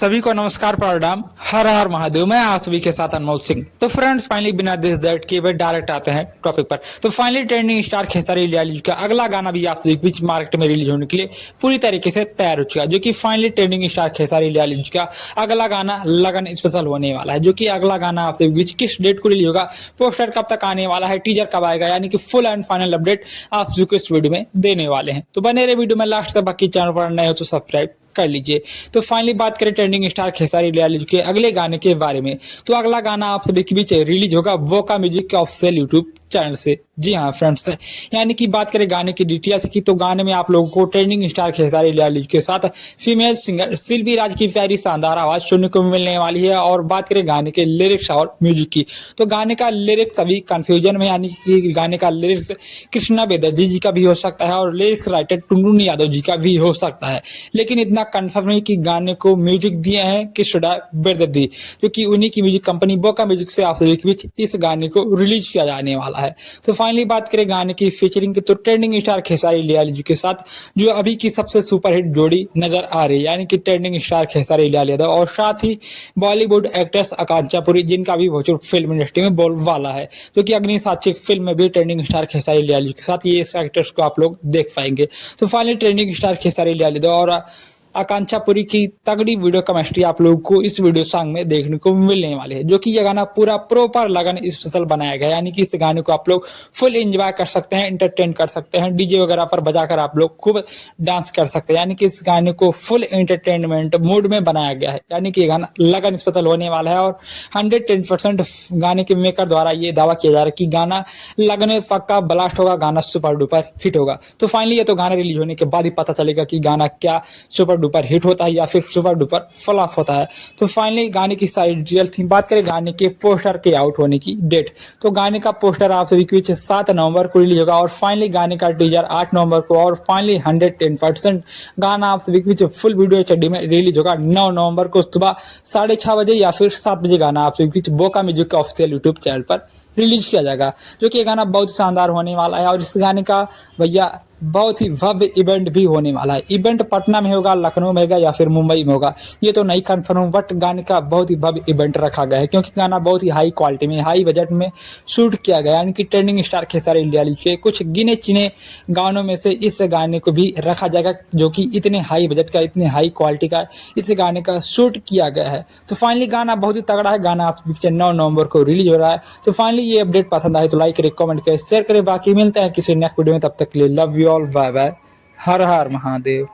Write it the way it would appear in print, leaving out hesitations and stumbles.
सभी को नमस्कार प्रणाम। हर हर महादेव। मैं आप सभी के साथ अनमोल सिंह। तो फ्रेंड्स फाइनली बिना दिस दैट के बाद डायरेक्ट आते हैं टॉपिक पर। तो finally trending star Khesari Lal का अगला गाना भी आप सभी के बीच मार्केट में रिलीज होने के लिए पूरी तरीके से तैयार हो चुका है, जो कि finally trending star Khesari Lal का अगला गाना लगन स्पेशल होने वाला है। जो कि अगला गाना आप सभी के बीच किस डेट को रिलीज होगा, पोस्टर कब तक आने वाला है, टीजर कब आएगा, यानी कि फुल एंड फाइनल अपडेट आप सभी को इस वीडियो में देने वाले हैं। तो बने रहे वीडियो में लास्ट तक। बाकी चैनल पर नए हो तो सब्सक्राइब कर लीजिए। तो फाइनली बात करें ट्रेंडिंग स्टार खेसारी लाल के अगले गाने के बारे में, तो अगला गाना आप सभी के बीच रिलीज होगा वोका म्यूजिक के ऑफिशियल यूट्यूब चैनल से। जी हाँ फ्रेंड्स, यानी कि बात करें गाने की डिटेल्स की, तो गाने में आप लोगों को ट्रेंडिंग स्टार खेसारी लाल के साथ फीमेल सिंगर सिल्वी राज की प्यारी शानदार आवाज सुनने को मिलने वाली है। और बात करें गाने के लिरिक्स और म्यूजिक की, तो गाने का लिरिक्स अभी कंफ्यूजन में, यानी कि गाने का लिरिक्स कृष्णा बेदर्जी जी का भी हो सकता है और लिरिक्स राइटर टुनटुन यादव जी का भी हो सकता है, लेकिन इतना कंफर्म नहीं कि गाने को म्यूजिक दिए हैं कृष्णा बेदर्जी, क्योंकि उन्हीं की म्यूजिक कंपनी वोका म्यूजिक से आप सभी के बीच इस गाने को रिलीज किया जाने वाला है। तो फाइनली बात करें गाने की फीचरिंग की, तो ट्रेंडिंग स्टार खेसारी लाल जी के साथ जो अभी की सबसे सुपरहिट जोड़ी नजर आ रही है, यानी कि ट्रेंडिंग स्टार खेसारी लाल यादव और साथ ही बॉलीवुड एक्ट्रेस आकांक्षा पुरी, जिनका भी भोजपुर फिल्म इंडस्ट्री में बोलबाला है, जो कि अग्नि साक्षी फिल्म में भी ट्रेंडिंग स्टार खेसारी लाल जी के साथ ये एक्ट्रेस को आप लोग देख पाएंगे। तो finally trending star Khesari Lal Yadav और आकांक्षा पुरी की तगड़ी वीडियो केमिस्ट्री आप लोगों को इस वीडियो सॉन्ग में देखने को मिलने वाली है, जो कि यह गाना पूरा प्रॉपर लगन स्पेशल बनाया गया है। यानी कि इस गाने को आप लोग फुल एंजॉय कर सकते हैं, एंटरटेन कर सकते हैं, डीजे वगैरह पर बजाकर आप लोग खूब डांस कर सकते हैं। यानी कि इस गाने को फुल एंटरटेनमेंट मूड में बनाया गया है, यानी कि ये गाना लगन स्पेशल होने वाला है। और 110% गाने के मेकर द्वारा ये दावा किया जा रहा है कि गाना लगन में पक्का ब्लास्ट होगा, गाना सुपर डुपर हिट होगा। तो फाइनली ये तो गाना रिलीज होने के बाद ही पता चलेगा कि गाना क्या सुपर डुपर हिट होता है या फिर सुपर डुपर फ्लॉप होता है। तो फाइनली गाने की सारी डिटेल थी। बात करें गाने के पोस्टर के आउट होने की डेट, तो गाने का पोस्टर आप सभी के बीच 7 नवंबर को रिलीज होगा और फाइनली गाने का टीजर 8 नवंबर को, और फाइनली 110% गाना आप सभी के बीच फुल वीडियो HD में रिलीज होगा 9 नवंबर को सुबह 6:30 बजे या फिर 7 बजे गाना आप सभी के बीच वोका म्यूजिक के ऑफिशियल यूट्यूब चैनल पर रिलीज किया जाएगा, जो कि ये गाना बहुत शानदार होने वाला है। और इस गाने का भैया बहुत ही भव्य इवेंट भी होने वाला है। इवेंट पटना में होगा, लखनऊ में होगा या फिर मुंबई में होगा, ये तो नहीं कंफर्म, बट गाने का बहुत ही भव्य इवेंट रखा गया है, क्योंकि गाना बहुत ही हाई क्वालिटी में, हाई बजट में शूट किया गया है। यानी कि ट्रेंडिंग स्टार खेसारी लाल के कुछ गिने चुने गानों में से इस गाने को भी रखा जाएगा, जो कि इतने हाई बजट का, इतने हाई क्वालिटी का इस गाने का शूट किया गया है। तो फाइनली गाना बहुत ही तगड़ा है। गाना आप 9 नवंबर को रिलीज हो रहा है। तो फाइनली ये अपडेट पसंद आए तो लाइक करें, कमेंट करें, शेयर करें। बाकी मिलते हैं किसी नेक्स्ट वीडियो में, तब तक के लिए love you all, bye bye, हर हर महादेव।